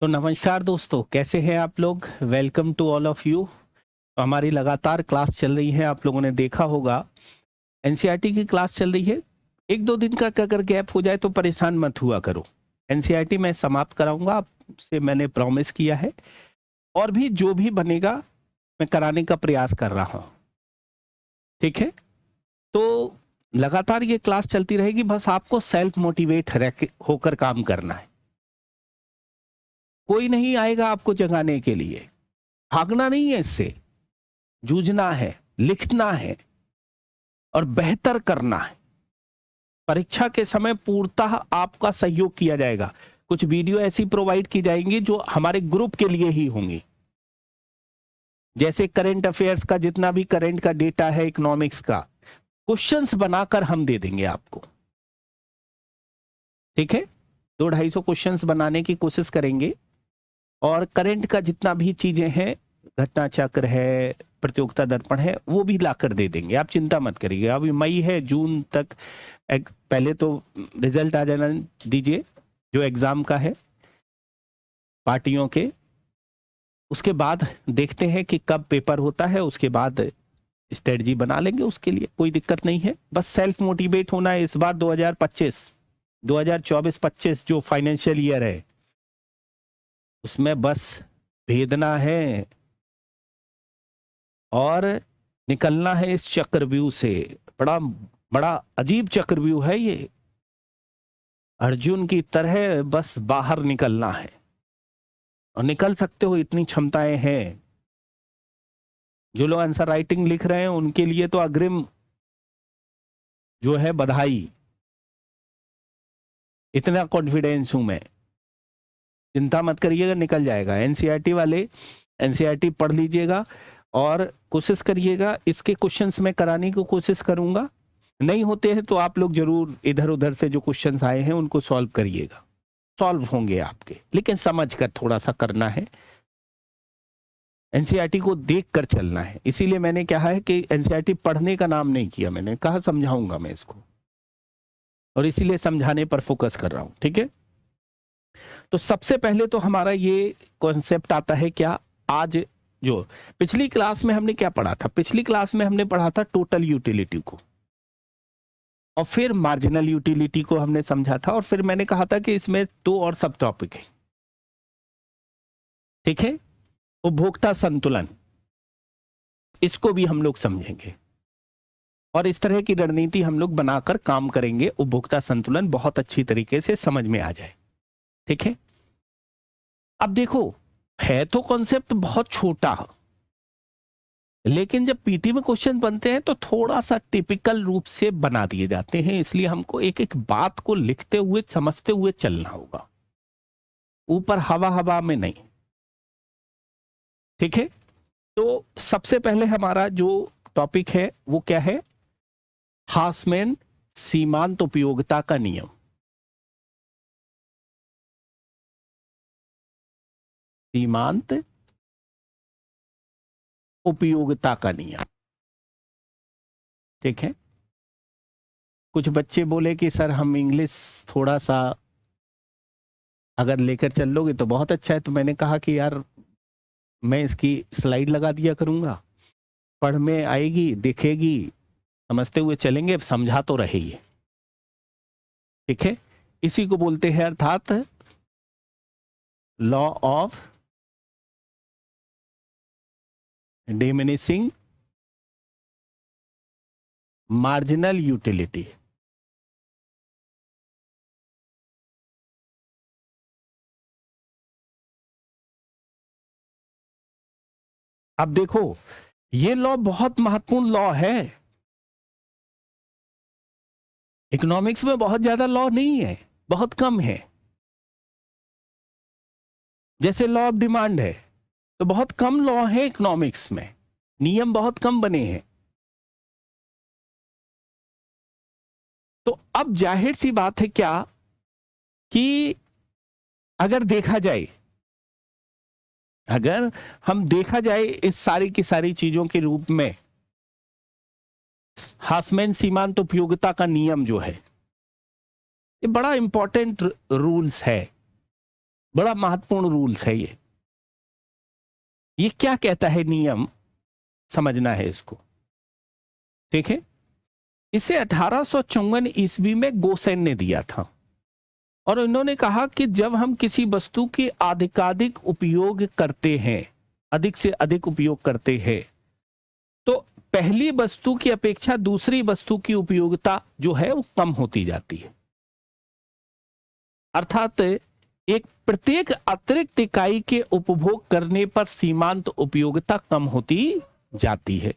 तो नमस्कार दोस्तों, कैसे हैं आप लोग। Welcome to all of you. तो हमारी लगातार क्लास चल रही है, आप लोगों ने देखा होगा एनसीईआरटी की क्लास चल रही है। एक दो दिन का अगर गैप हो जाए तो परेशान मत हुआ करो। एनसीईआरटी मैं समाप्त कराऊंगा, आपसे मैंने प्रॉमिस किया है। और भी जो भी बनेगा मैं कराने का प्रयास कर रहा हूँ, ठीक है। तो लगातार ये क्लास चलती रहेगी, बस आपको सेल्फ मोटिवेट होकर काम करना है। कोई नहीं आएगा आपको जगाने के लिए, भागना नहीं है, इससे जूझना है, लिखना है और बेहतर करना है। परीक्षा के समय पूर्णतः आपका सहयोग किया जाएगा। कुछ वीडियो ऐसी प्रोवाइड की जाएंगी जो हमारे ग्रुप के लिए ही होंगी। जैसे करंट अफेयर्स का जितना भी करंट का डेटा है, इकोनॉमिक्स का क्वेश्चंस बनाकर हम दे देंगे आपको, ठीक है। 200-250 क्वेश्चंस बनाने की कोशिश करेंगे और करंट का जितना भी चीजें हैं, घटना चक्र है, प्रतियोगिता दर्पण है, वो भी लाकर दे देंगे। आप चिंता मत करिए। अभी मई है, जून तक पहले तो रिजल्ट आ जाना दीजिए जो एग्जाम का है पार्टियों के। उसके बाद देखते हैं कि कब पेपर होता है, उसके बाद स्ट्रेटजी बना लेंगे। उसके लिए कोई दिक्कत नहीं है, बस सेल्फ मोटिवेट होना है। इस बार 2024-25 जो फाइनेंशियल ईयर है उसमें बस भेदना है और निकलना है इस चक्रव्यूह से। बड़ा बड़ा अजीब चक्रव्यूह है ये, अर्जुन की तरह बस बाहर निकलना है और निकल सकते हो, इतनी क्षमताएं हैं। जो लोग आंसर राइटिंग लिख रहे हैं उनके लिए तो अग्रिम जो है बधाई। इतना कॉन्फिडेंस हूं मैं, चिंता मत करिएगा, निकल जाएगा। एनसीईआरटी वाले एनसीईआरटी पढ़ लीजिएगा और कोशिश करिएगा। इसके क्वेश्चंस मैं कराने की कोशिश करूंगा, नहीं होते हैं तो आप लोग जरूर इधर उधर से जो क्वेश्चंस आए हैं उनको सॉल्व करिएगा। सॉल्व होंगे आपके, लेकिन समझ कर थोड़ा सा करना है। एनसीईआरटी को देख कर चलना है। इसीलिए मैंने कहा है कि एनसीईआरटी पढ़ने का नाम नहीं किया, मैंने कहा समझाऊंगा मैं इसको, और इसीलिए समझाने पर फोकस कर रहा हूं, ठीक है। तो सबसे पहले तो हमारा ये कॉन्सेप्ट आता है क्या। आज जो पिछली क्लास में हमने क्या पढ़ा था, पिछली क्लास में हमने पढ़ा था टोटल यूटिलिटी को, और फिर मार्जिनल यूटिलिटी को हमने समझा था, और फिर मैंने कहा था कि इसमें दो और सब टॉपिक है, ठीक है। उपभोक्ता संतुलन, इसको भी हम लोग समझेंगे और इस तरह की रणनीति हम लोग बनाकर काम करेंगे। उपभोक्ता संतुलन बहुत अच्छी तरीके से समझ में आ जाए, ठीक है। अब देखो, है तो कॉन्सेप्ट बहुत छोटा, लेकिन जब पीटी में क्वेश्चन बनते हैं तो थोड़ा सा टिपिकल रूप से बना दिए जाते हैं। इसलिए हमको एक एक बात को लिखते हुए समझते हुए चलना होगा, ऊपर हवा हवा में नहीं, ठीक है। तो सबसे पहले हमारा जो टॉपिक है वो क्या है, हासमैन सीमांत उपयोगिता का नियम। सीमांत उपयोगिता का नियम, ठीक है। कुछ बच्चे बोले कि सर हम इंग्लिश थोड़ा सा अगर लेकर चल लोगे तो बहुत अच्छा है। तो मैंने कहा कि यार मैं इसकी स्लाइड लगा दिया करूंगा, पढ़ में आएगी, दिखेगी, समझते हुए चलेंगे, समझा तो रहे ही, ठीक है। इसी को बोलते हैं अर्थात law of diminishing marginal utility. अब देखो, ये लॉ बहुत महत्वपूर्ण लॉ है। इकोनॉमिक्स में बहुत ज्यादा लॉ नहीं है, बहुत कम है। जैसे लॉ ऑफ डिमांड है तो बहुत कम लॉ है इकोनॉमिक्स में, नियम बहुत कम बने हैं। तो अब जाहिर सी बात है क्या कि अगर देखा जाए, अगर हम देखा जाए इस सारी की सारी चीजों के रूप में, हासमैन सीमांत उपयोगिता का नियम जो है ये बड़ा इंपॉर्टेंट रूल्स है। बड़ा महत्वपूर्ण रूल्स है ये क्या कहता है नियम, समझना है इसको। ठीक है, इसे 1854 ईस्वी में गोसेन ने दिया था और इन्होंने कहा कि जब हम किसी वस्तु की अधिकाधिक उपयोग करते हैं, अधिक से अधिक उपयोग करते हैं, तो पहली वस्तु की अपेक्षा दूसरी वस्तु की उपयोगिता जो है वो कम होती जाती है। अर्थात एक प्रत्येक अतिरिक्त इकाई के उपभोग करने पर सीमांत उपयोगिता कम होती जाती है।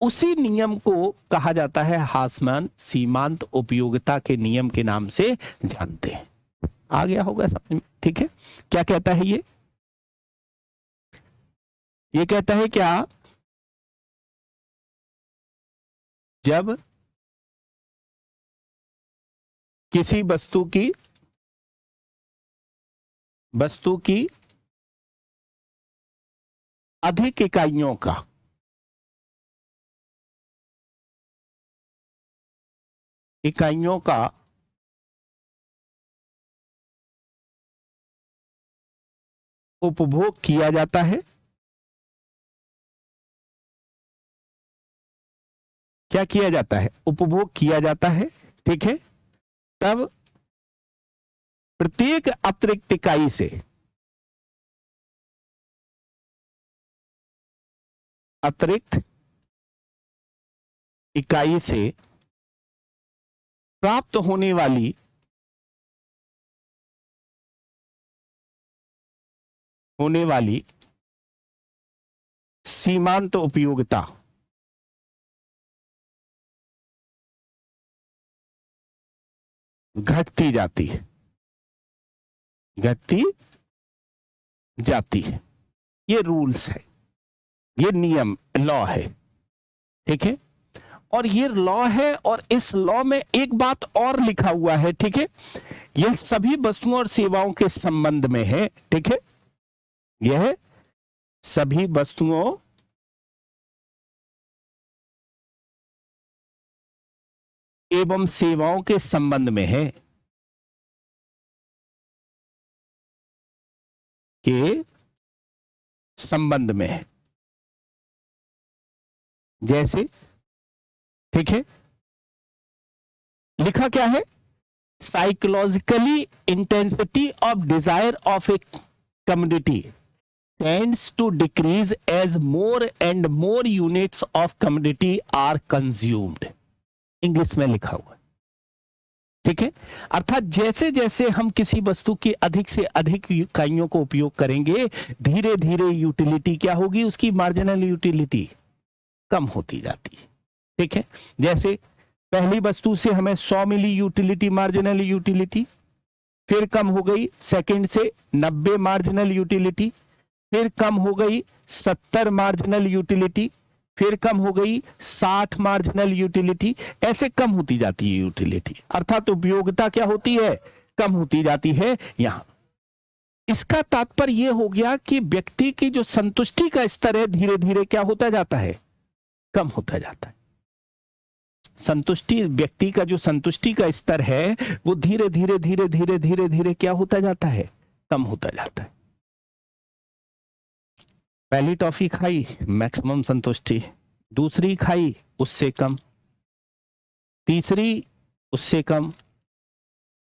उसी नियम को कहा जाता है हासमैन सीमांत उपयोगिता के नियम के नाम से जानते हैं। आ गया होगा समझ में? ठीक है, क्या कहता है ये कहता है क्या, जब किसी वस्तु की अधिक इकाइयों का उपभोग किया जाता है, क्या किया जाता है, उपभोग किया जाता है, ठीक है, तब प्रत्येक अतिरिक्त इकाई से प्राप्त होने वाली सीमांत उपयोगिता घटती जाती है। ये रूल्स है, ये नियम, लॉ है। ठीक है, और ये लॉ है और इस लॉ में एक बात और लिखा हुआ है। ठीक है, ये सभी वस्तुओं और सेवाओं के संबंध में है। ठीक है, यह सभी वस्तुओं एवं सेवाओं के संबंध में है, है जैसे, ठीक है, लिखा क्या है, psychologically intensity of desire of a community tends to decrease as more and more units of commodity are consumed। English में लिखा हुआ है। ठीक है, अर्थात जैसे जैसे हम किसी वस्तु की अधिक से अधिक इकाइयों को उपयोग करेंगे, धीरे धीरे यूटिलिटी क्या होगी, उसकी मार्जिनल यूटिलिटी कम होती जाती है। ठीक है, जैसे पहली वस्तु से हमें 100 मिली यूटिलिटी, मार्जिनल यूटिलिटी, फिर कम हो गई सेकंड से 90 मार्जिनल यूटिलिटी, फिर कम हो गई 70 मार्जिनल यूटिलिटी, फिर कम हो गई 60 मार्जिनल यूटिलिटी, ऐसे कम होती जाती है यूटिलिटी, अर्थात उपयोगिता क्या होती है, कम होती जाती है। यहां इसका तात्पर्य यह हो गया कि व्यक्ति की जो संतुष्टि का स्तर है धीरे धीरे क्या होता जाता है, कम होता जाता है। संतुष्टि, व्यक्ति का जो संतुष्टि का स्तर है वो धीरे धीरे धीरे धीरे धीरे धीरे क्या होता जाता है, कम होता जाता है। पहली टॉफी खाई, मैक्सिमम संतुष्टि, दूसरी खाई उससे कम, तीसरी उससे कम,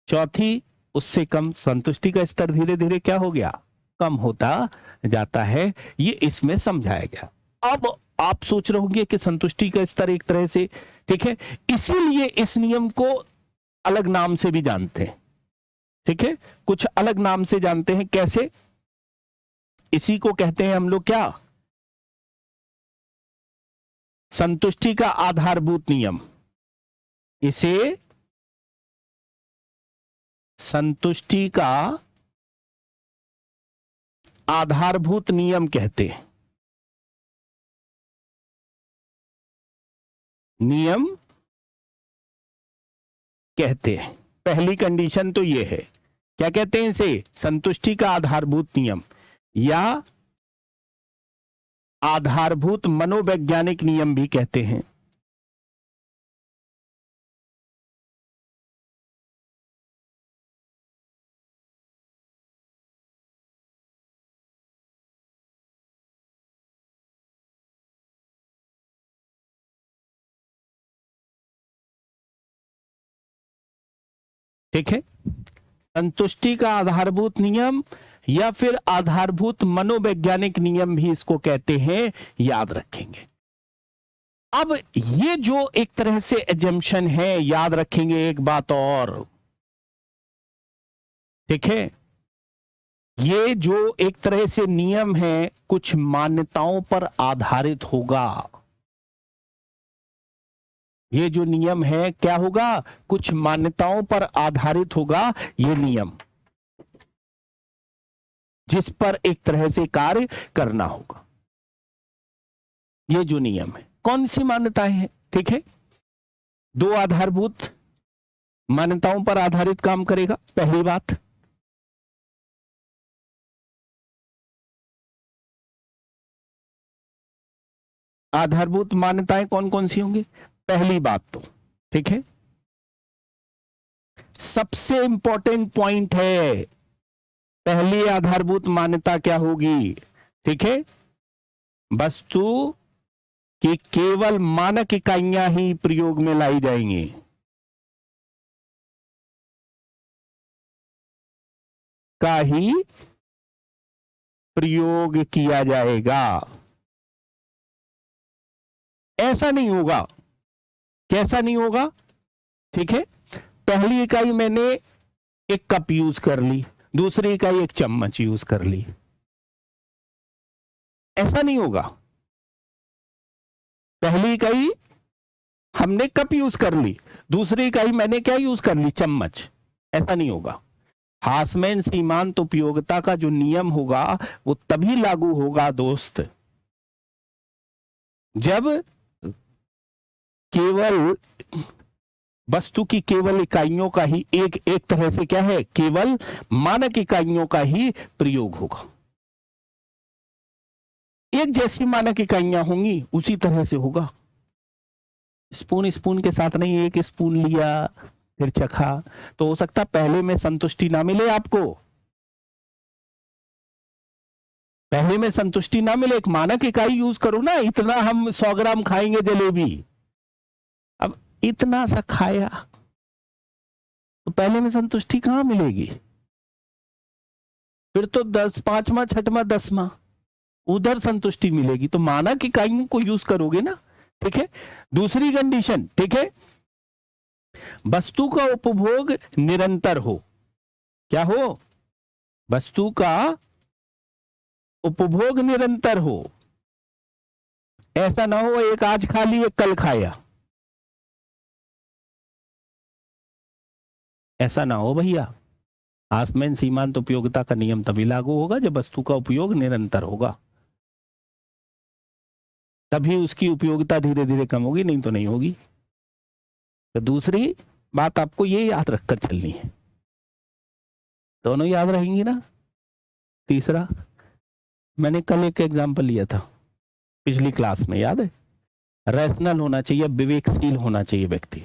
चौथी उससे कम, संतुष्टि का स्तर धीरे धीरे क्या हो गया, कम होता जाता है। ये इसमें समझाया गया। अब आप सोच रहे होंगे कि संतुष्टि का स्तर एक तरह से, ठीक है, इसीलिए इस नियम को अलग नाम से भी जानते हैं। ठीक है, कुछ अलग नाम से जानते हैं, कैसे, इसी को कहते हैं हम लोग क्या, संतुष्टि का आधारभूत नियम। इसे संतुष्टि का आधारभूत नियम कहते हैं। नियम कहते हैं। पहली कंडीशन तो यह है, क्या कहते हैं इसे, संतुष्टि का आधारभूत नियम या आधारभूत मनोवैज्ञानिक नियम भी कहते हैं। ठीक है, संतुष्टि का आधारभूत नियम या फिर आधारभूत मनोवैज्ञानिक नियम भी इसको कहते हैं, याद रखेंगे। अब ये जो एक तरह से एजम्पशन है, याद रखेंगे एक बात और, ठीक है, ये जो एक तरह से नियम है कुछ मान्यताओं पर आधारित होगा। ये जो नियम है क्या होगा, कुछ मान्यताओं पर आधारित होगा ये नियम, जिस पर एक तरह से कार्य करना होगा। ये जो नियम है कौन सी मान्यताएं हैं, ठीक है, दो आधारभूत मान्यताओं पर आधारित काम करेगा। पहली बात, आधारभूत मान्यताएं कौन कौन सी होंगी, पहली बात तो, ठीक है, सबसे इंपॉर्टेंट पॉइंट है, पहली आधारभूत मान्यता क्या होगी, ठीक है, वस्तु की केवल मानक इकाइयां ही प्रयोग में लाई जाएंगी। का ही प्रयोग किया जाएगा, ऐसा नहीं होगा। कैसा नहीं होगा, ठीक है, पहली इकाई मैंने एक कप यूज कर ली, दूसरी इकाई एक चम्मच यूज कर ली, ऐसा नहीं होगा। पहली इकाई हमने कप यूज कर ली, दूसरी इकाई मैंने क्या यूज कर ली, चम्मच, ऐसा नहीं होगा। हासमैन सीमांत उपयोगिता का जो नियम होगा वो तभी लागू होगा दोस्त, जब केवल वस्तु की केवल इकाइयों का ही एक तरह से क्या है, केवल मानक इकाइयों का ही प्रयोग होगा। एक जैसी मानक इकाइयां होंगी उसी तरह से होगा। स्पून के साथ नहीं, एक स्पून लिया फिर चखा, तो हो सकता पहले में संतुष्टि ना मिले आपको, पहले में संतुष्टि ना मिले, एक मानक इकाई यूज करो ना। इतना हम 100 ग्राम खाएंगे जलेबी, अब इतना सा खाया तो पहले में संतुष्टि कहां मिलेगी, फिर तो 10, 5वां 6वां 10वां उधर संतुष्टि मिलेगी। तो मानक इकाइयों को यूज करोगे ना, ठीक है। दूसरी कंडीशन, ठीक है, वस्तु का उपभोग निरंतर हो। क्या हो, वस्तु का उपभोग निरंतर हो, ऐसा ना हो एक आज खा ली एक कल खाया, ऐसा ना हो भैया। हासमैन सीमांत उपयोगिता का नियम तभी लागू होगा जब वस्तु का उपयोग निरंतर होगा, तभी उसकी उपयोगिता धीरे धीरे कम होगी, नहीं तो नहीं होगी। तो दूसरी बात आपको ये याद रखकर चलनी है, दोनों याद रहेंगी ना। तीसरा, मैंने कल एक एग्जांपल लिया था पिछली क्लास में, याद है, रैशनल होना चाहिए, विवेकशील होना चाहिए व्यक्ति,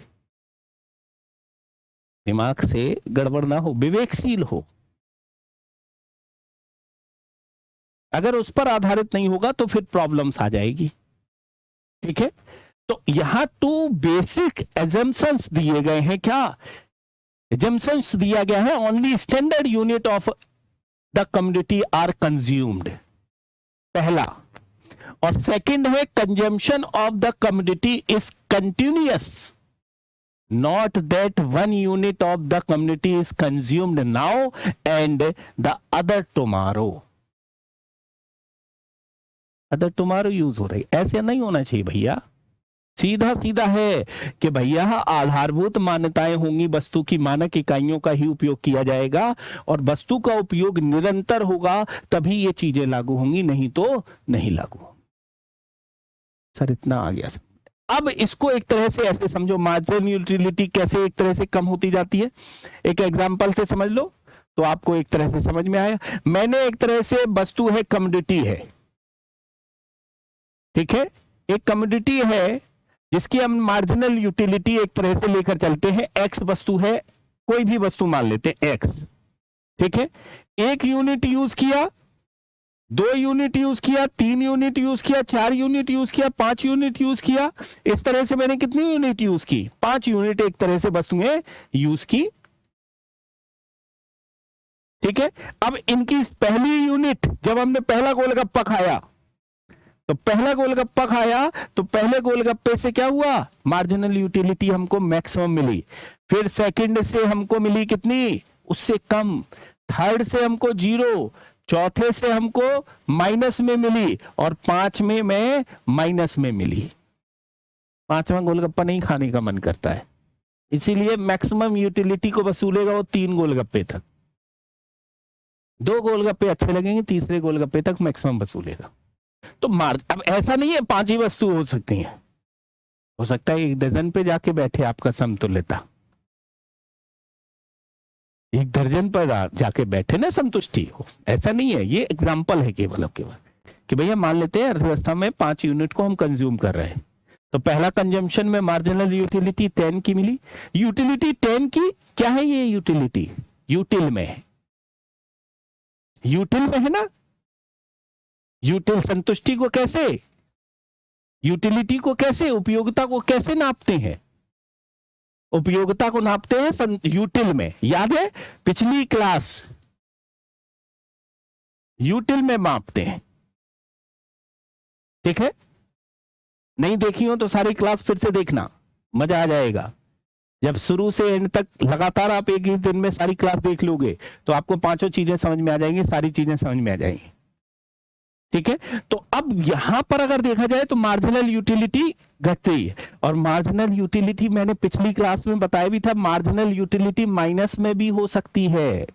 दिमाग से गड़बड़ ना हो, विवेकशील हो। अगर उस पर आधारित नहीं होगा तो फिर प्रॉब्लम्स आ जाएगी, ठीक है। तो यहां 2 बेसिक एजम्पशंस दिए गए हैं। क्या एजम्पशंस दिया गया है, only standard unit of the community are consumed, पहला, और सेकंड है consumption of the community is continuous, not that one unit of the community is consumed now and the other tomorrow use हो रही, ऐसे नहीं होना चाहिए भैया। सीधा सीधा है कि भैया आधारभूत मान्यताएं होंगी, वस्तु की मानक इकाइयों का ही उपयोग किया जाएगा और वस्तु का उपयोग निरंतर होगा, तभी ये चीजें लागू होंगी, नहीं तो नहीं लागू। सर इतना आ गया। अब इसको एक तरह से ऐसे समझो, मार्जिनल यूटिलिटी कैसे एक तरह से कम होती जाती है, एक एग्जांपल से समझ लो तो आपको एक तरह से समझ में आया। मैंने एक तरह से वस्तु है, कमोडिटी है, ठीक है, एक कमोडिटी है जिसकी हम मार्जिनल यूटिलिटी एक तरह से लेकर चलते हैं। एक्स वस्तु है, कोई भी वस्तु मान लेते हैं एक्स, ठीक है। 1 यूनिट यूज किया, 2 यूनिट यूज किया, 3 यूनिट यूज किया, 4 यूनिट यूज किया, 5 यूनिट यूज किया, इस तरह से मैंने कितनी यूनिट यूज की, 5 यूनिट एक तरह से वस्तुएं यूज की। ठीक है। अब इनकी पहली यूनिट, जब हमने पहला गोलगप्पा खाया, तो पहला गोलगप्पा खाया तो पहले गोलगप्पे से क्या हुआ, मार्जिनल यूटिलिटी हमको मैक्सिमम मिली। फिर सेकंड से हमको मिली कितनी, उससे कम। थर्ड से हमको 0, चौथे से हमको माइनस में मिली, और पांचवें में माइनस में मिली। पांचवा गोलगप्पा नहीं खाने का मन करता है, इसीलिए मैक्सिमम यूटिलिटी को वसूलेगा वो 3 गोलगप्पे तक। 2 गोलगप्पे अच्छे लगेंगे, तीसरे गोलगप्पे तक मैक्सिमम वसूलेगा। तो अब ऐसा नहीं है 5 ही वस्तु हो सकती हैं, हो सकता है 1 दर्जन पे जाके बैठे आपका समतुल्यता, 1 दर्जन पर जाके बैठे ना संतुष्टि हो, ऐसा नहीं है। ये एग्जाम्पल है केवल कि भैया मान लेते हैं अर्थव्यवस्था में 5 यूनिट को हम कंज्यूम कर रहे हैं, तो पहला कंजम्पशन में मार्जिनल यूटिलिटी 10 की मिली। यूटिलिटी 10 की क्या है, ये यूटिलिटी यूटिल में है, यूटिल में है ना। यूटिल संतुष्टि को कैसे, यूटिलिटी को कैसे, उपयोगिता को कैसे नापते हैं, उपयोगिता को नापते हैं यूटिल में। याद है पिछली क्लास, यूटिल में मापते हैं, ठीक है। नहीं देखी हो तो सारी क्लास फिर से देखना, मजा आ जाएगा। जब शुरू से एंड तक लगातार आप एक ही दिन में सारी क्लास देख लोगे तो आपको 5 चीजें समझ में आ जाएंगी, सारी चीजें समझ में आ जाएंगी, ठीक है। तो अब यहां पर अगर देखा जाए तो मार्जिनल यूटिलिटी घट रही है, और मार्जिनल यूटिलिटी मैंने पिछली क्लास में बताया भी था, मार्जिनल यूटिलिटी माइनस में भी हो सकती है,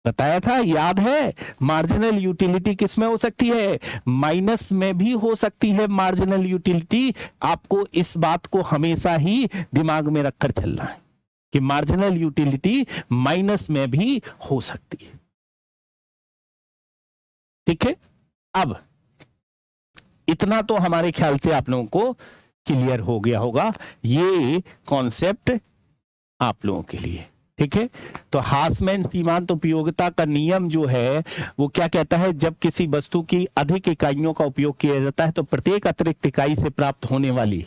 बताया था, याद है। मार्जिनल यूटिलिटी किस में हो सकती है, माइनस में भी हो सकती है मार्जिनल यूटिलिटी। आपको इस बात को हमेशा ही दिमाग में रखकर चलना है कि मार्जिनल यूटिलिटी माइनस में भी हो सकती है, ठीक है। अब इतना तो हमारे ख्याल से आप लोगों को क्लियर हो गया होगा, ये कॉन्सेप्ट आप लोगों के लिए, ठीक है। तो हासमैन सीमांत उपयोगिता का नियम जो है वो क्या कहता है, जब किसी वस्तु की अधिक इकाइयों का उपयोग किया जाता है तो प्रत्येक अतिरिक्त इकाई से प्राप्त होने वाली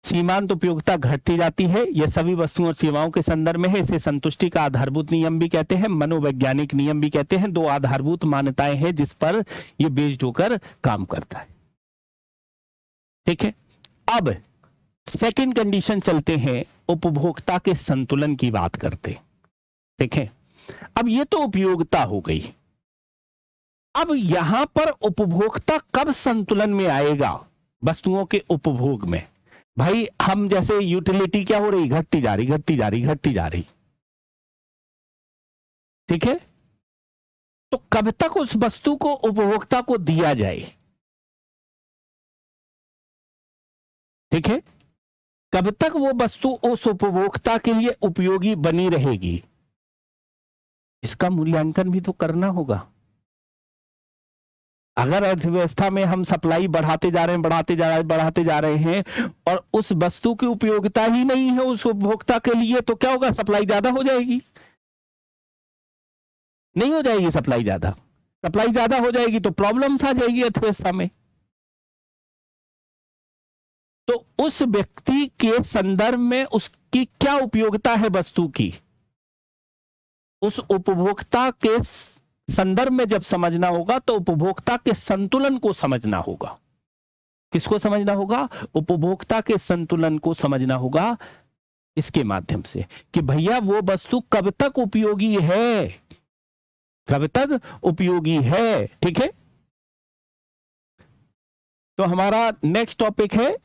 सीमांत उपयोगिता घटती जाती है। यह सभी वस्तुओं और सेवाओं के संदर्भ में है। इसे संतुष्टि का आधारभूत नियम भी कहते हैं, मनोवैज्ञानिक नियम भी कहते हैं। 2 आधारभूत मान्यताएं हैं जिस पर यह बेस्ड होकर काम करता है, ठीक है। अब सेकंड कंडीशन चलते हैं, उपभोक्ता के संतुलन की बात करते, ठीक है। अब ये तो उपयोगिता हो गई, अब यहां पर उपभोक्ता कब संतुलन में आएगा वस्तुओं के उपभोग में। भाई हम जैसे यूटिलिटी क्या हो रही, घटती जा रही, घटती जा रही, घटती जा रही, ठीक है। तो कब तक उस वस्तु को उपभोक्ता को दिया जाए, ठीक है। कब तक वो वस्तु उस उपभोक्ता के लिए उपयोगी बनी रहेगी, इसका मूल्यांकन भी तो करना होगा। अगर अर्थव्यवस्था में हम सप्लाई बढ़ाते जा रहे हैं, बढ़ाते जा रहे हैं और उस वस्तु की उपयोगिता ही नहीं है उस उपभोक्ता के लिए, तो क्या होगा, सप्लाई ज्यादा हो जाएगी, नहीं हो जाएगी सप्लाई ज्यादा। सप्लाई ज्यादा हो जाएगी तो प्रॉब्लम्स आ जाएगी अर्थव्यवस्था में। तो उस व्यक्ति के संदर्भ में उसकी क्या उपयोगिता है वस्तु की, उस उपभोक्ता के संदर्भ में जब समझना होगा तो उपभोक्ता के संतुलन को समझना होगा। किसको समझना होगा, उपभोक्ता के संतुलन को समझना होगा इसके माध्यम से कि भैया वो वस्तु कब तक उपयोगी है, कब तक उपयोगी है, ठीक है। तो हमारा नेक्स्ट टॉपिक है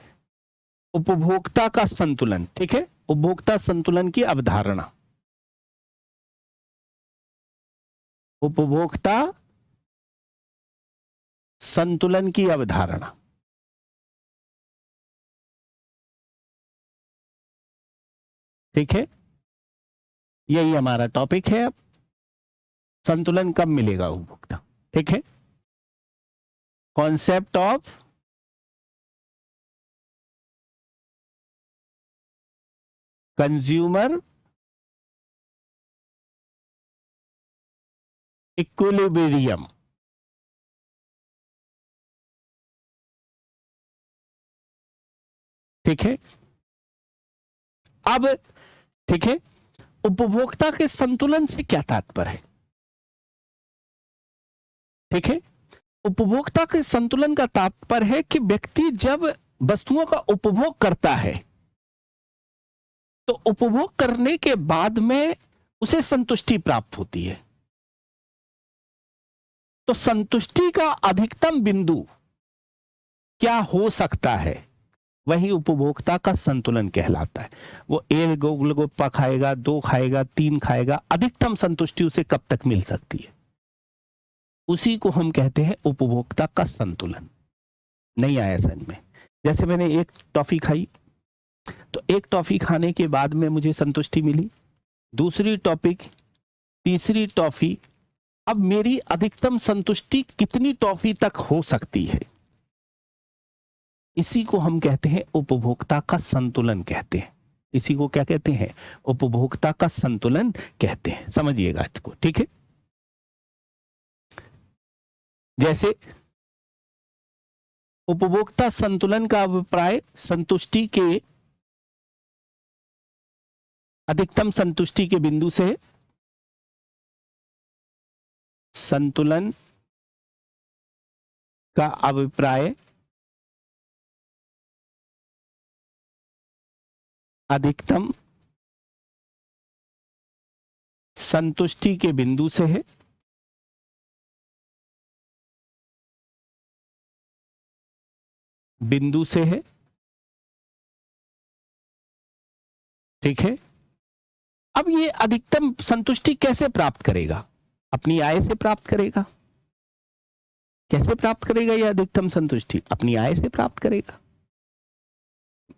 उपभोक्ता का संतुलन, ठीक है। उपभोक्ता संतुलन की अवधारणा, उपभोक्ता संतुलन की अवधारणा, ठीक है। यही हमारा टॉपिक है। अब संतुलन कब मिलेगा उपभोक्ता, ठीक है। कॉन्सेप्ट ऑफ कंज्यूमर इक्विलिब्रियम, ठीक है। अब ठीक है, उपभोक्ता के संतुलन से क्या तात्पर्य है? ठीक है, उपभोक्ता के संतुलन का तात्पर्य है कि व्यक्ति जब वस्तुओं का उपभोग करता है तो उपभोग करने के बाद में उसे संतुष्टि प्राप्त होती है। तो संतुष्टि का अधिकतम बिंदु क्या हो सकता है, वही उपभोक्ता का संतुलन कहलाता है। वो एक गोलगप्पा खाएगा, 2 खाएगा, 3 खाएगा, अधिकतम संतुष्टि उसे कब तक मिल सकती है, उसी को हम कहते हैं उपभोक्ता का संतुलन। नहीं आया समझ में? जैसे मैंने एक टॉफी खाई तो एक टॉफी खाने के बाद में मुझे संतुष्टि मिली, दूसरी टॉफी, तीसरी टॉफी, अब मेरी अधिकतम संतुष्टि कितनी टॉफी तक हो सकती है, इसी को हम कहते हैं उपभोक्ता का संतुलन कहते हैं। इसी को क्या कहते हैं? उपभोक्ता का संतुलन कहते हैं। समझिएगा इसको, ठीक है। जैसे उपभोक्ता संतुलन का अभिप्राय संतुष्टि के अधिकतम संतुष्टि के बिंदु से संतुलन का अभिप्राय अधिकतम संतुष्टि के बिंदु से है। बिंदु से है, ठीक है। अब ये अधिकतम संतुष्टि कैसे प्राप्त करेगा? अपनी आय से प्राप्त करेगा। कैसे प्राप्त करेगा ये अधिकतम संतुष्टि? अपनी आय से प्राप्त करेगा।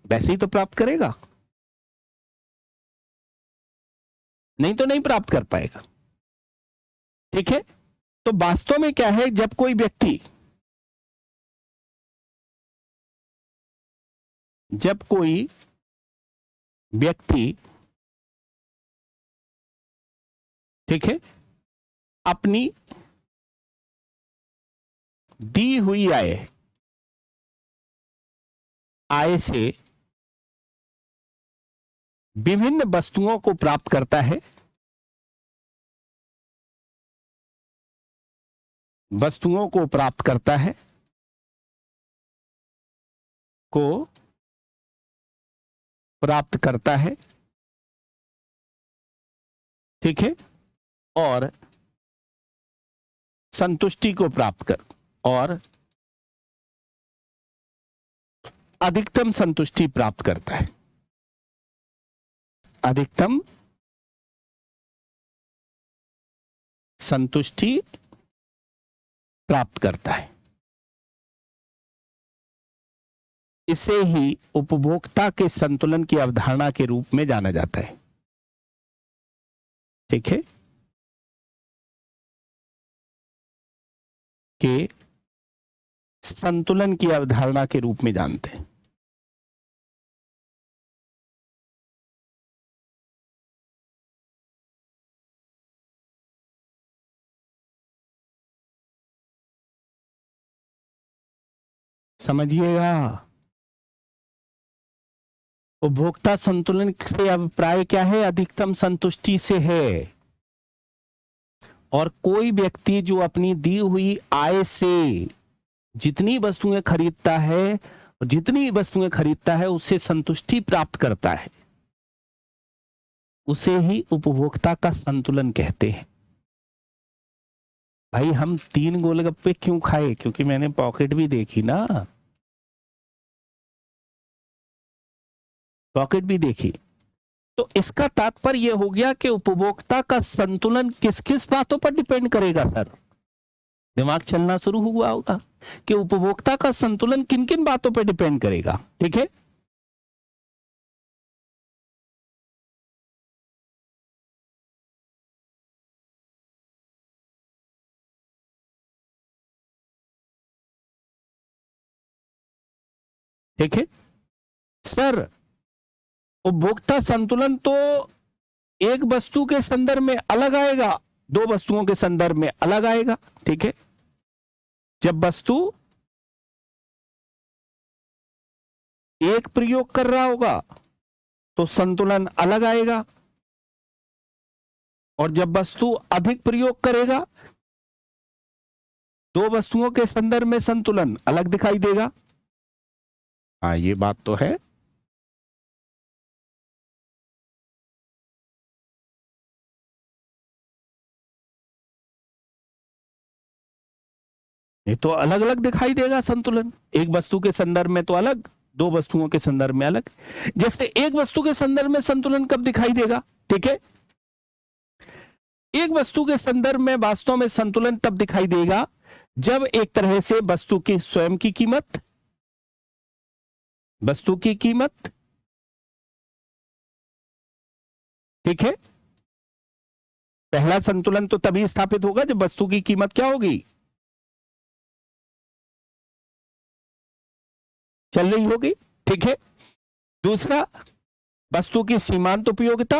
वैसे ही तो प्राप्त करेगा, नहीं तो नहीं प्राप्त कर पाएगा, ठीक है। तो वास्तव में क्या है, जब कोई व्यक्ति ठीक है, अपनी दी हुई आय से विभिन्न वस्तुओं को प्राप्त करता है, वस्तुओं को प्राप्त करता है, ठीक है, और संतुष्टि को प्राप्त कर और अधिकतम संतुष्टि प्राप्त करता है। अधिकतम संतुष्टि प्राप्त करता है। इसे ही उपभोक्ता के संतुलन की अवधारणा के रूप में जाना जाता है, ठीक है। के संतुलन की अवधारणा के रूप में जानते हैं। समझिएगा, उपभोक्ता संतुलन से अभिप्राय क्या है? अधिकतम संतुष्टि से है। और कोई व्यक्ति जो अपनी दी हुई आय से जितनी वस्तुएं खरीदता है उससे संतुष्टि प्राप्त करता है, उसे ही उपभोक्ता का संतुलन कहते हैं। भाई हम 3 गोलगप्पे क्यों खाए? क्योंकि मैंने पॉकेट भी देखी ना, पॉकेट भी देखी। तो इसका तात्पर्य यह हो गया कि उपभोक्ता का संतुलन किस किस बातों पर डिपेंड करेगा? सर दिमाग चलना शुरू हुआ होगा कि उपभोक्ता का संतुलन किन किन बातों पर डिपेंड करेगा, ठीक है। ठीक है सर, उपभोक्ता संतुलन तो एक वस्तु के संदर्भ में अलग आएगा, 2 वस्तुओं के संदर्भ में अलग आएगा, ठीक है। जब वस्तु एक प्रयोग कर रहा होगा तो संतुलन अलग आएगा, और जब वस्तु अधिक प्रयोग करेगा, दो वस्तुओं के संदर्भ में संतुलन अलग दिखाई देगा। हाँ, ये बात तो है। ये तो अलग अलग दिखाई देगा संतुलन, एक वस्तु के संदर्भ में तो अलग, दो वस्तुओं के संदर्भ में अलग। जैसे एक वस्तु के संदर्भ में संतुलन कब दिखाई देगा, ठीक है, एक वस्तु के संदर्भ में वास्तव में संतुलन तब दिखाई देगा जब एक तरह से वस्तु की स्वयं की कीमत, वस्तु की कीमत, ठीक है, पहला संतुलन तो तभी स्थापित होगा जब वस्तु की कीमत क्या होगी, चल रही होगी, ठीक है। दूसरा, वस्तु की सीमांत उपयोगिता,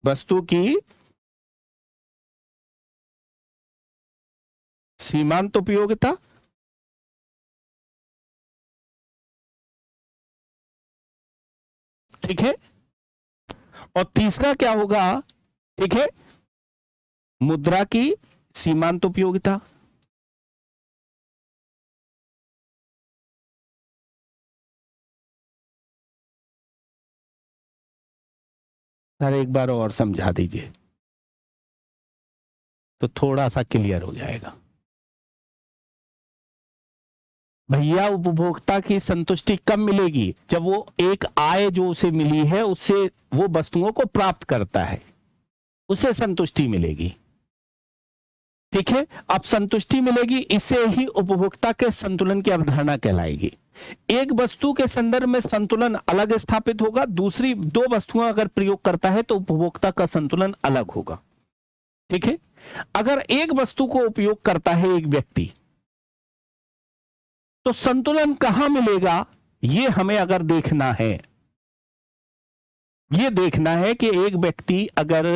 वस्तु की सीमांत उपयोगिता, ठीक है। और तीसरा क्या होगा, ठीक है, मुद्रा की सीमांत उपयोगिता। सर एक बार और समझा दीजिए तो थोड़ा सा क्लियर हो जाएगा। भैया उपभोक्ता की संतुष्टि कब मिलेगी, जब वो एक आय जो उसे मिली है उससे वो वस्तुओं को प्राप्त करता है, उसे संतुष्टि मिलेगी, ठीक है। अब संतुष्टि मिलेगी, इससे ही उपभोक्ता के संतुलन की अवधारणा कहलाएगी। एक वस्तु के संदर्भ में संतुलन अलग स्थापित होगा, दूसरी दो वस्तुएं अगर प्रयोग करता है तो उपभोक्ता का संतुलन अलग होगा, ठीक है। अगर एक वस्तु को उपयोग करता है एक व्यक्ति, तो संतुलन कहां मिलेगा, ये हमें अगर देखना है, ये देखना है कि एक व्यक्ति अगर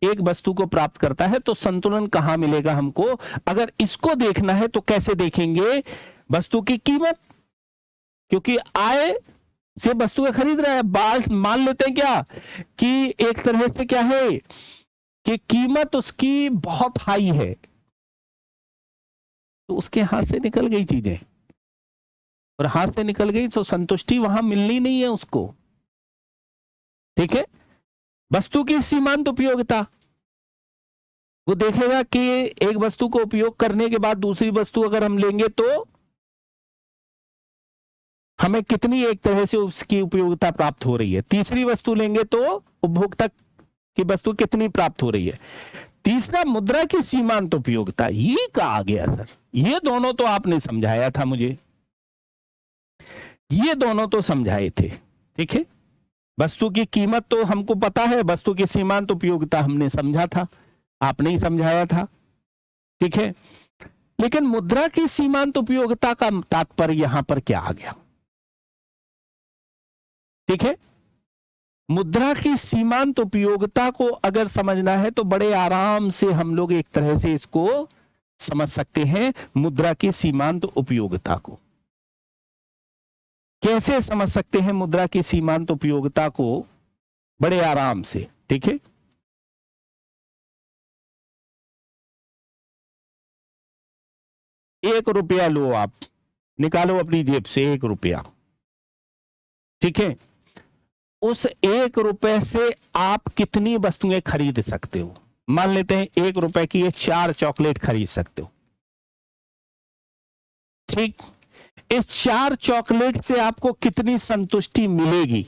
एक वस्तु को प्राप्त करता है तो संतुलन कहां मिलेगा हमको। अगर इसको देखना है तो कैसे देखेंगे, वस्तु की कीमत, क्योंकि आय से वस्तु को खरीद रहा है। मान लेते हैं क्या कि एक तरह से क्या है कि कीमत उसकी बहुत हाई है, तो उसके हाथ से निकल गई चीजें, और हाथ से निकल गई तो संतुष्टि वहां मिलनी नहीं है उसको, ठीक है। वस्तु की सीमांत उपयोगिता, वो देखेगा कि एक वस्तु को उपयोग करने के बाद दूसरी वस्तु अगर हम लेंगे तो हमें कितनी एक तरह से उसकी उपयोगिता प्राप्त हो रही है, तीसरी वस्तु लेंगे तो उपभोक्ता की वस्तु कितनी प्राप्त हो रही है। तीसरा, मुद्रा की सीमांत उपयोगिता, ये कहा गया सर, ये दोनों तो आपने समझाया था मुझे, ये दोनों तो समझाए थे, ठीक है। वस्तु की कीमत तो हमको पता है, वस्तु की सीमांत उपयोगिता हमने समझा था, आपने ही समझाया था, ठीक है। लेकिन मुद्रा की सीमांत उपयोगिता का तात्पर्य यहां पर क्या आ गया, ठीक है। मुद्रा की सीमांत उपयोगिता को अगर समझना है तो बड़े आराम से हम लोग एक तरह से इसको समझ सकते हैं। मुद्रा की सीमांत उपयोगिता को कैसे समझ सकते हैं, मुद्रा की सीमांत उपयोगिता को बड़े आराम से, ठीक है। ₹1 लो, आप निकालो अपनी जेब से ₹1, ठीक है। उस ₹1 से आप कितनी वस्तुएं खरीद सकते हो, मान लेते हैं ₹1 की ये 4 चॉकलेट खरीद सकते हो, ठीक। इस 4 चॉकलेट से आपको कितनी संतुष्टि मिलेगी,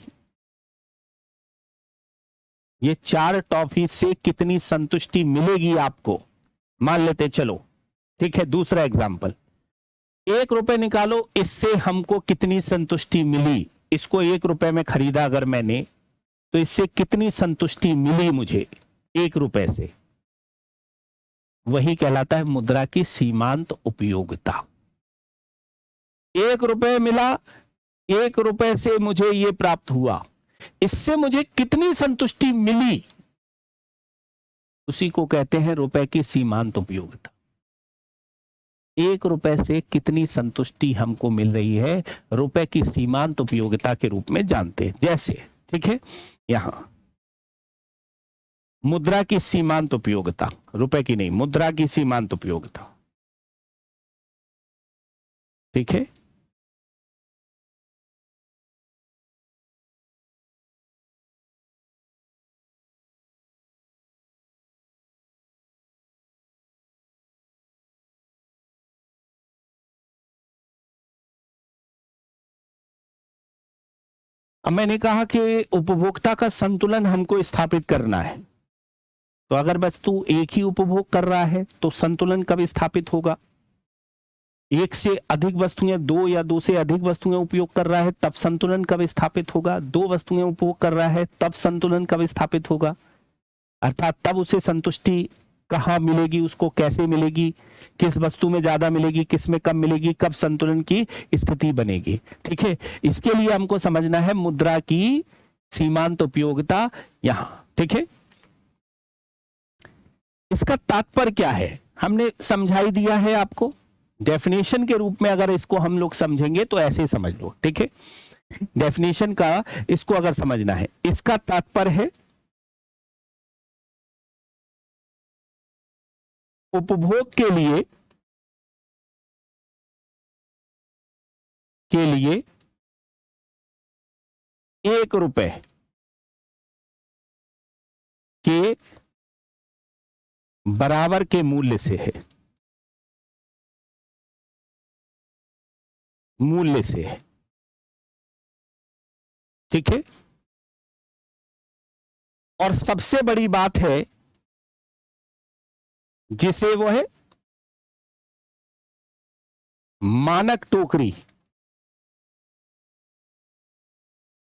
ये 4 टॉफी से कितनी संतुष्टि मिलेगी आपको, मान लेते चलो, ठीक है। दूसरा एग्जाम्पल, ₹1 निकालो, इससे हमको कितनी संतुष्टि मिली, इसको ₹1 में खरीदा अगर मैंने, तो इससे कितनी संतुष्टि मिली मुझे ₹1 से, वही कहलाता है मुद्रा की सीमांत उपयोगिता। ₹1 मिला, ₹1 से मुझे ये प्राप्त हुआ, इससे मुझे कितनी संतुष्टि मिली, उसी को कहते हैं रुपए की सीमांत उपयोगिता। ₹1 से कितनी संतुष्टि हमको मिल रही है, रुपए की सीमांत उपयोगिता के रूप में जानते हैं। जैसे ठीक है, यहां मुद्रा की सीमांत उपयोगिता, रुपए की नहीं, मुद्रा की सीमांत उपयोगिता, ठीक है। अब मैंने कहा कि उपभोक्ता का संतुलन हमको स्थापित करना है, तो अगर वस्तु एक ही उपभोग कर रहा है तो संतुलन कब स्थापित होगा? एक से अधिक वस्तुएं, दो या दो से अधिक वस्तुएं उपयोग कर रहा है तब संतुलन कब स्थापित होगा? दो वस्तुएं उपभोग कर रहा है तब संतुलन कब स्थापित होगा? अर्थात तब उसे संतुष्टि कहाँ मिलेगी, उसको कैसे मिलेगी, किस वस्तु में ज्यादा मिलेगी, किस में कम मिलेगी, कब संतुलन की स्थिति बनेगी। ठीक है, इसके लिए हमको समझना है मुद्रा की सीमांत उपयोगिता यहां। ठीक है, इसका तात्पर्य क्या है हमने समझाई दिया है आपको। डेफिनेशन के रूप में अगर इसको हम लोग समझेंगे तो ऐसे समझ लो। ठीक है, डेफिनेशन का इसको अगर समझना है, इसका तात्पर्य है उपभोग के लिए ₹1 के बराबर के मूल्य से है, मूल्य से है। ठीक है, और सबसे बड़ी बात है जिसे वो है मानक टोकरी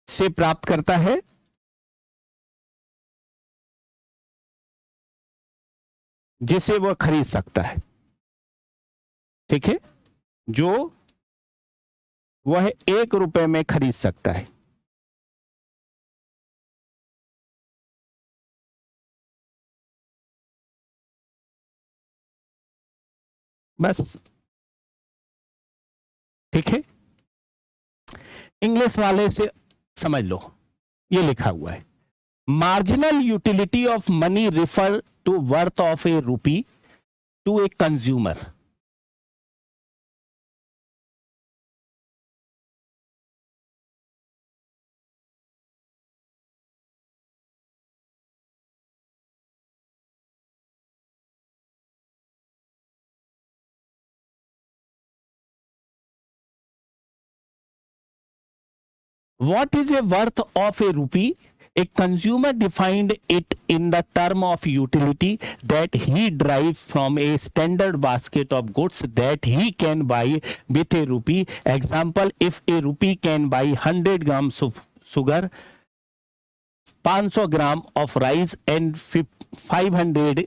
से प्राप्त करता है, जिसे वह खरीद सकता है। ठीक है, जो वह ₹1 में खरीद सकता है। बस, ठीक है, इंग्लिश वाले से समझ लो, ये लिखा हुआ है marginal utility of money refer to worth of ₹1 to a consumer. What is a worth of ₹1? A consumer defined it in the term of utility that he derives from a standard basket of goods that he can buy with ₹1. Example, if ₹1 can buy 100 grams of sugar, 500 gram of rice and 500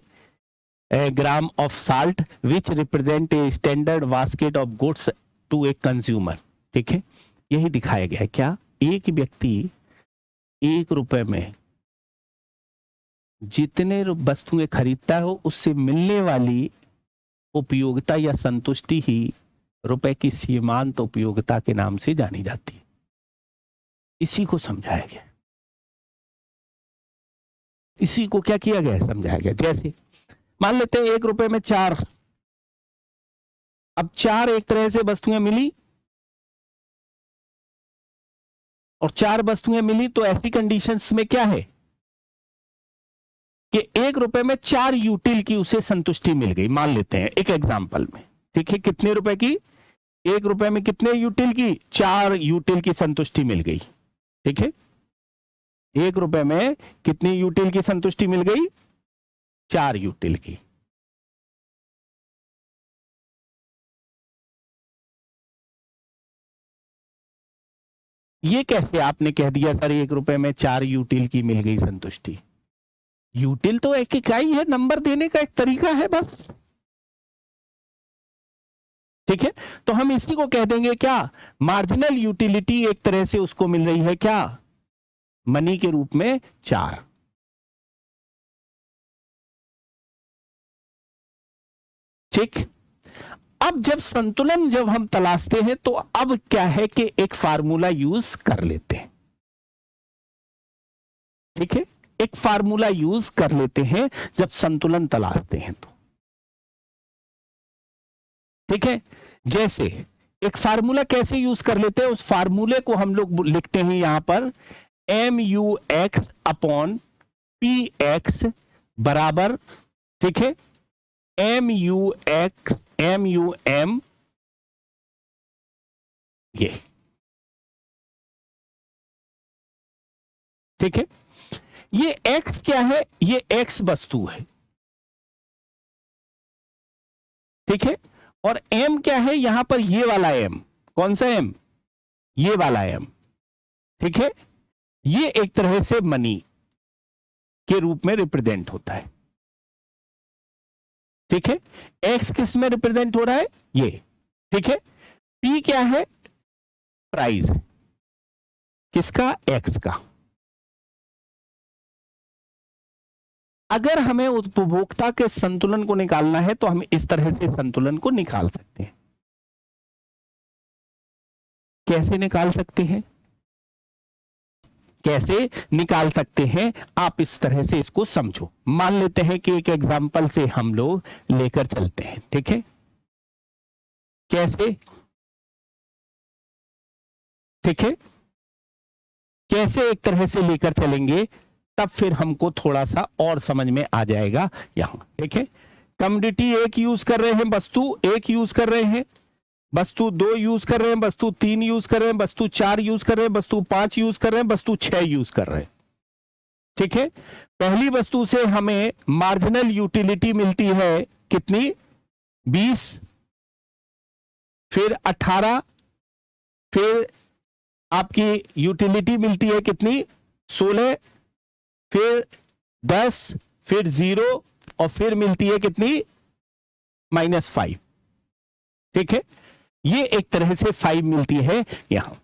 gram of salt, which represent a standard basket of goods to a consumer. ठीक है, यही दिखाया गया है। क्या एक व्यक्ति ₹1 में जितने वस्तुएं खरीदता हो उससे मिलने वाली उपयोगिता या संतुष्टि ही रुपए की सीमांत उपयोगिता के नाम से जानी जाती है। इसी को समझाया गया, इसी को क्या किया गया है, समझाया गया। जैसे मान लेते हैं ₹1 में 4, अब 4 एक तरह से वस्तुएं मिली और 4 वस्तुएं मिली, तो ऐसी कंडीशंस में क्या है कि ₹1 में 4 यूटिल की उसे संतुष्टि मिल गई। मान लेते हैं एक एग्जांपल में, ठीक है, कितने रुपए की, ₹1 में कितने यूटिल की, 4 यूटिल की संतुष्टि मिल गई। ठीक है, ₹1 में कितनी यूटिल की संतुष्टि मिल गई, 4 यूटिल की। ये कैसे आपने कह दिया सर ₹1 में 4 यूटिल की मिल गई संतुष्टि? यूटिल तो एक इकाई है, नंबर देने का एक तरीका है बस। ठीक है, तो हम इसी को कह देंगे क्या, मार्जिनल यूटिलिटी एक तरह से उसको मिल रही है क्या, मनी के रूप में 4। ठीक, अब जब संतुलन जब हम तलाशते हैं तो अब क्या है कि एक फार्मूला यूज कर लेते हैं। ठीक है, एक फार्मूला यूज कर लेते हैं जब संतुलन तलाशते हैं तो। ठीक है, जैसे एक फार्मूला कैसे यूज कर लेते हैं, उस फार्मूले को हम लोग लिखते हैं यहां पर MUX अपॉन PX बराबर, ठीक है, MUX MUM ये, ठीक है। ये X क्या है, ये X वस्तु है, ठीक है, और M क्या है, यहां पर ये वाला M, कौन सा M, ये वाला M, ठीक है, ये एक तरह से मनी के रूप में रिप्रेजेंट होता है, ठीक है। X किस में रिप्रेजेंट हो रहा है, ये, ठीक है। P क्या है, प्राइस, किसका, X का। अगर हमें उपभोक्ता के संतुलन को निकालना है तो हम इस तरह से संतुलन को निकाल सकते हैं। कैसे निकाल सकते हैं, कैसे निकाल सकते हैं, आप इस तरह से इसको समझो। मान लेते हैं कि एक एग्जांपल से हम लोग लेकर चलते हैं, ठीक है, कैसे, ठीक है, कैसे एक तरह से लेकर चलेंगे तब फिर हमको थोड़ा सा और समझ में आ जाएगा यहां, ठीक है। कमोडिटी एक यूज कर रहे हैं, वस्तु एक यूज कर रहे हैं, वस्तु 2 यूज कर रहे हैं, वस्तु 3 यूज कर रहे हैं, वस्तु 4 यूज कर रहे हैं, वस्तु 5 यूज कर रहे हैं, वस्तु 6 यूज कर रहे हैं, ठीक है। पहली वस्तु से हमें मार्जिनल यूटिलिटी मिलती है कितनी, 20, फिर 18, फिर आपकी यूटिलिटी मिलती है कितनी, 16, फिर 10, फिर 0, और फिर मिलती है कितनी, -5, ठीक है। ये एक तरह से 5 मिलती है यहां।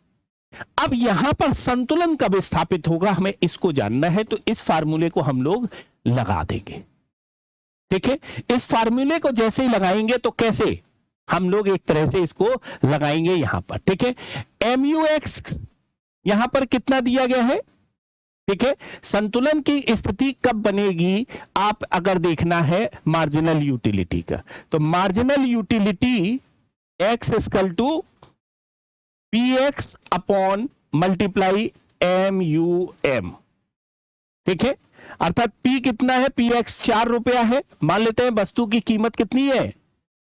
अब यहां पर संतुलन कब स्थापित होगा, हमें इसको जानना है, तो इस फार्मूले को हम लोग लगा देंगे, ठीक है। इस फार्मूले को जैसे ही लगाएंगे तो कैसे हम लोग एक तरह से इसको लगाएंगे यहां पर, ठीक है। MUX यहां पर कितना दिया गया है, ठीक है। संतुलन की स्थिति कब बनेगी, आप अगर देखना है मार्जिनल यूटिलिटी का, तो marginal utility X equal to PX upon multiply MUM, ठीक है। अर्थात P कितना है, PX 4 रुपया है। मान लेते हैं वस्तु की कीमत कितनी है,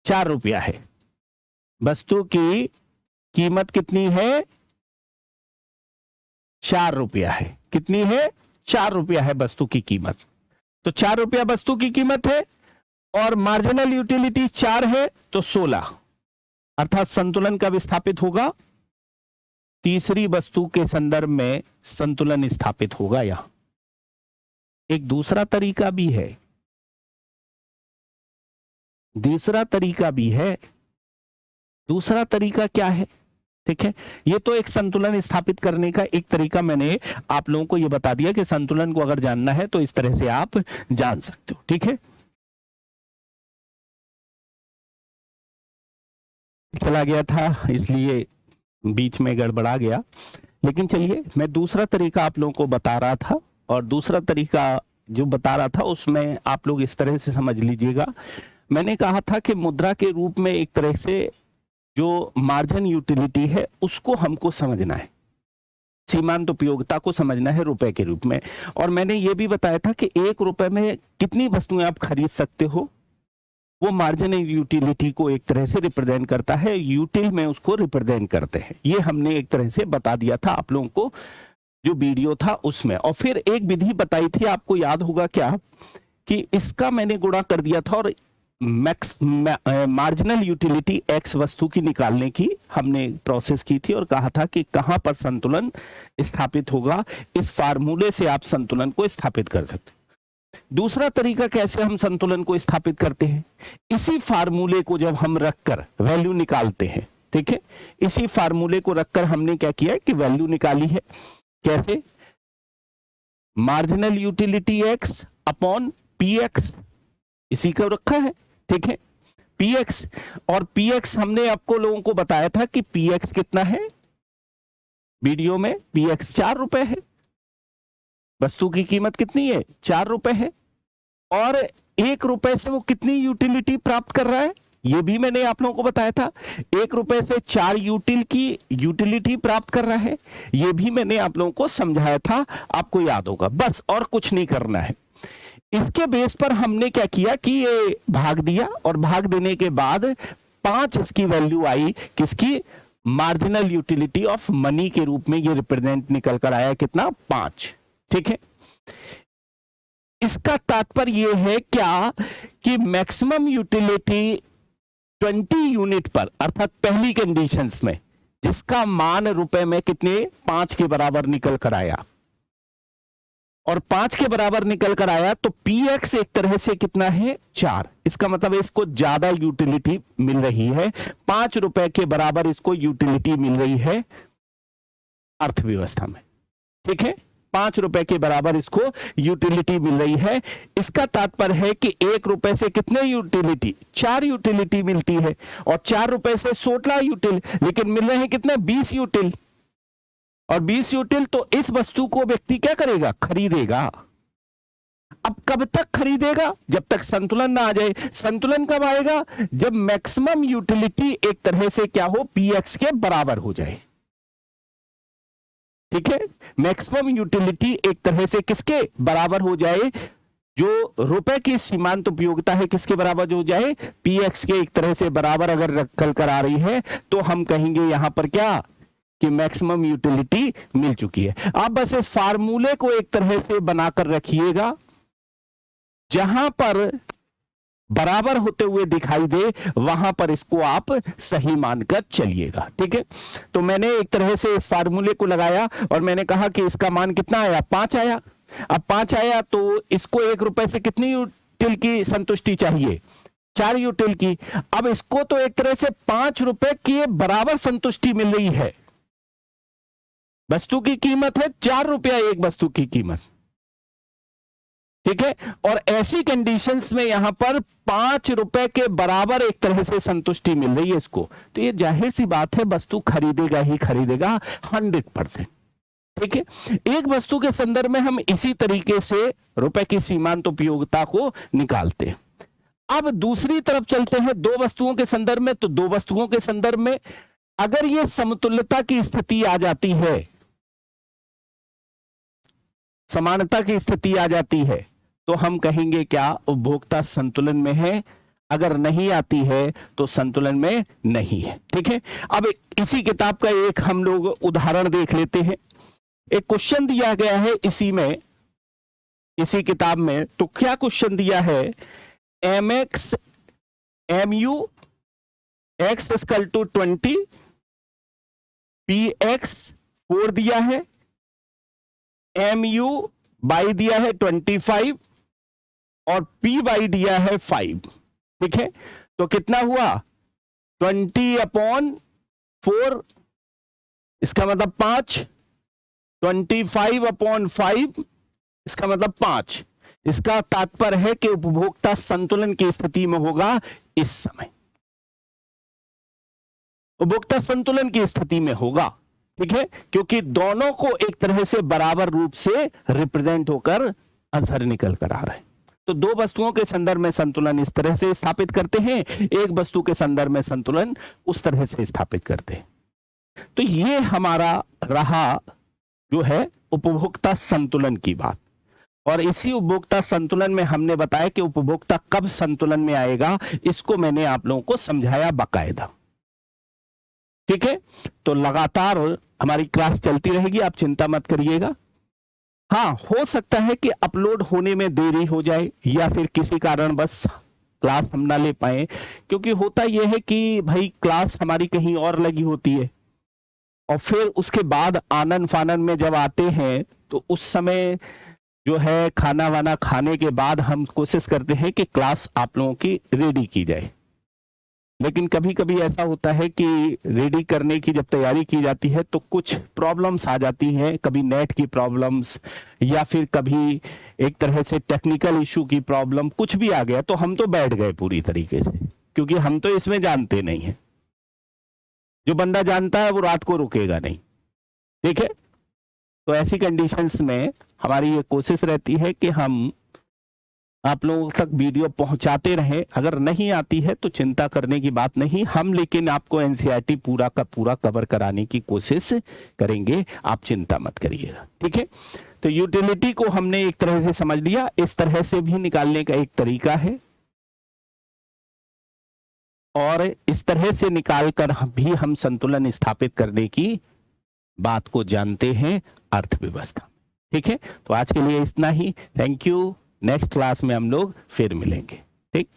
4 रुपया है। वस्तु की कीमत कितनी है, 4 रुपया है। कितनी है, 4 रुपया है वस्तु की कीमत। तो 4 रुपया वस्तु की कीमत है और मार्जिनल यूटिलिटी 4 है, तो 16, अर्थात संतुलन कब स्थापित होगा, तीसरी वस्तु के संदर्भ में संतुलन स्थापित होगा यहां। एक दूसरा तरीका भी है, दूसरा तरीका भी है। दूसरा तरीका क्या है, ठीक है। ये तो एक संतुलन स्थापित करने का एक तरीका मैंने आप लोगों को ये बता दिया कि संतुलन को अगर जानना है तो इस तरह से आप जान सकते हो, ठीक है। चला गया था इसलिए बीच में गड़बड़ा गया, लेकिन चलिए मैं दूसरा तरीका आप लोगों को बता रहा था, और दूसरा तरीका जो बता रहा था उसमें आप लोग इस तरह से समझ लीजिएगा। मैंने कहा था कि मुद्रा के रूप में एक तरह से जो मार्जिन यूटिलिटी है उसको हमको समझना है, सीमांत उपयोगिता को समझना है रुपए के रूप में। और मैंने ये भी बताया था कि 1 रुपए में कितनी वस्तुएं आप खरीद सकते हो, वो मार्जिन यूटिलिटी को एक तरह से रिप्रेजेंट करता है, यूटिल में उसको रिप्रेजेंट करते हैं। ये हमने एक तरह से बता दिया था आप लोगों को जो वीडियो था उसमें। और फिर एक विधि बताई थी, आपको याद होगा क्या, कि इसका मैंने गुणा कर दिया था और मार्जिनल यूटिलिटी X वस्तु की निकालने की हमने प्रोसेस की थी, और कहा था कि कहां पर संतुलन स्थापित होगा, इस फार्मूले से आप संतुलन को स्थापित कर सकते हैं। दूसरा तरीका कैसे हम संतुलन को स्थापित करते हैं, इसी फार्मूले को जब हम रखकर वैल्यू निकालते हैं, ठीक है। इसी फार्मूले को रखकर हमने क्या किया कि वैल्यू निकाली है। कैसे, marginal utility X upon PX, इसी को रखा है, ठीक है। PX, और PX हमने आपको लोगों को बताया था कि PX कितना है वीडियो में, PX 4 रुपए है, वस्तु की कीमत कितनी है? 4 रुपए है, और 1 रुपए से वो कितनी यूटिलिटी प्राप्त कर रहा है, ये भी मैंने आप लोगों को बताया था। 1 रुपए से 4 यूटिलिटी प्राप्त कर रहा है, ये भी मैंने आप लोगों को समझाया था, आपको याद होगा। बस और कुछ नहीं करना है। इसके बेस पर हमने क्या किया कि ये भाग दिया, और भाग देने के बाद 5 इसकी वैल्यू आई, किसकी? मार्जिनल यूटिलिटी ऑफ मनी के रूप में ये रिप्रेजेंट निकल कर आया, कितना? 5। ठीक है, इसका तात्पर्य यह है क्या कि मैक्सिमम यूटिलिटी 20 यूनिट पर, अर्थात पहली कंडीशंस में, जिसका मान रुपए में कितने? 5 के बराबर निकल कर आया, और 5 के बराबर निकल कर आया तो px एक तरह से कितना है? 4। इसका मतलब इसको ज्यादा यूटिलिटी मिल रही है, 5 रुपए के बराबर इसको यूटिलिटी मिल रही है अर्थव्यवस्था में। ठीक है, 5 रुपए के बराबर इसको यूटिलिटी मिल रही है। इसका तात्पर्य है कि 1 रुपए से कितने यूटिलिटी? 4 यूटिलिटी मिलती है, और 4 रुपए से 16 यूटिल, लेकिन मिल रहे हैं कितने? 20 यूटिल, और 20 यूटिल, तो इस वस्तु को व्यक्ति क्या करेगा? खरीदेगा। अब कब तक खरीदेगा? जब तक संतुलन ना आ जाए। संतुलन कब आएगा? जब मैक्सिमम यूटिलिटी एक तरह से क्या हो? px के बराबर हो जाए। ठीक है, मैक्सिमम यूटिलिटी एक तरह से किसके बराबर हो जाए? जो रुपए की सीमांत उपयोगिता है किसके बराबर हो जाए? px के एक तरह से बराबर अगर रखल कर आ रही है, तो हम कहेंगे यहां पर क्या कि मैक्सिमम यूटिलिटी मिल चुकी है। आप बस इस फार्मूले को एक तरह से बनाकर रखिएगा, जहां पर बराबर होते हुए दिखाई दे वहां पर इसको आप सही मानकर चलिएगा। ठीक है, तो मैंने एक तरह से इस फार्मूले को लगाया, और मैंने कहा कि इसका मान कितना आया? 5 आया। अब 5 आया तो इसको 1 रुपए से कितनी यूटिल की संतुष्टि चाहिए? 4 यूटिल की। अब इसको तो एक तरह से 5 रुपए की बराबर संतुष्टि मिल रही है। वस्तु की कीमत है 4 रुपया एक वस्तु की कीमत। ठीक है, और ऐसी कंडीशंस में यहां पर 5 रुपए के बराबर एक तरह से संतुष्टि मिल रही है इसको, तो ये जाहिर सी बात है वस्तु खरीदेगा ही खरीदेगा 100%। ठीक है, एक वस्तु के संदर्भ में हम इसी तरीके से रुपए की सीमांत उपयोगिता को निकालते हैं। अब दूसरी तरफ चलते हैं, 2 वस्तुओं के संदर्भ में। तो 2 वस्तुओं के संदर्भ में अगर ये समतुल्यता की स्थिति आ जाती है, समानता की स्थिति आ जाती है, तो हम कहेंगे क्या? उपभोक्ता संतुलन में है। अगर नहीं आती है तो संतुलन में नहीं है। ठीक है, अब इसी किताब का एक हम लोग उदाहरण देख लेते हैं। एक क्वेश्चन दिया गया है इसी किताब में। तो क्या क्वेश्चन दिया है? mu x equal to 20, px 4 दिया है, mu बाई दिया है 25, और p बाई दिया है 5। ठीक है, तो कितना हुआ? 20/4, इसका मतलब 5, 25/5, इसका मतलब 5। इसका तात्पर्य है कि उपभोक्ता संतुलन की स्थिति में होगा इस समय, उपभोक्ता संतुलन की स्थिति में होगा। ठीक है, क्योंकि दोनों को एक तरह से बराबर रूप से रिप्रेजेंट होकर आंसर निकल कर आ रहा है। तो 2 वस्तुओं के संदर्भ में संतुलन इस तरह से स्थापित करते हैं, एक वस्तु के संदर्भ में संतुलन उस तरह से स्थापित करते हैं। तो ये हमारा रहा जो है उपभोक्ता संतुलन की बात। और इसी उपभोक्ता संतुलन में हमने बताया कि उपभोक्ता कब संतुलन में आएगा, इसको मैंने आप लोगों को समझाया बाकायदा। ठीक है, तो लगातार हमारी क्लास चलती रहेगी, आप चिंता मत करिएगा। हाँ, हो सकता है कि अपलोड होने में देरी हो जाए, या फिर किसी कारण बस क्लास हम ना ले पाए, क्योंकि होता यह है कि भाई क्लास हमारी कहीं और लगी होती है, और फिर उसके बाद आनन फानन में जब आते हैं तो उस समय जो है खाना वाना खाने के बाद हम कोशिश करते हैं कि क्लास आप लोगों की रेडी की जाए। लेकिन कभी कभी ऐसा होता है कि रेडी करने की जब तैयारी की जाती है तो कुछ प्रॉब्लम्स आ जाती हैं, कभी नेट की प्रॉब्लम्स, या फिर कभी एक तरह से टेक्निकल इशू की प्रॉब्लम, कुछ भी आ गया तो हम तो बैठ गए पूरी तरीके से, क्योंकि हम तो इसमें जानते नहीं हैं। जो बंदा जानता है वो रात को रुकेगा नहीं। ठीक है, तो ऐसी कंडीशंस में हमारी ये कोशिश रहती है कि हम आप लोगों तक वीडियो पहुंचाते रहें। अगर नहीं आती है तो चिंता करने की बात नहीं, हम लेकिन आपको एनसीईआरटी पूरा का पूरा कवर कराने की कोशिश करेंगे, आप चिंता मत करिएगा, ठीक है। तो यूटिलिटी को हमने एक तरह से समझ लिया, इस तरह से भी निकालने का एक तरीका है और इस तरह से निकालकर भी हम संतुलन स्थापित करने की बात को जानते हैं अर्थव्यवस्था, ठीक है। तो आज के लिए इतना ही, थैंक यू। नेक्स्ट क्लास में हम लोग फिर मिलेंगे, ठीक।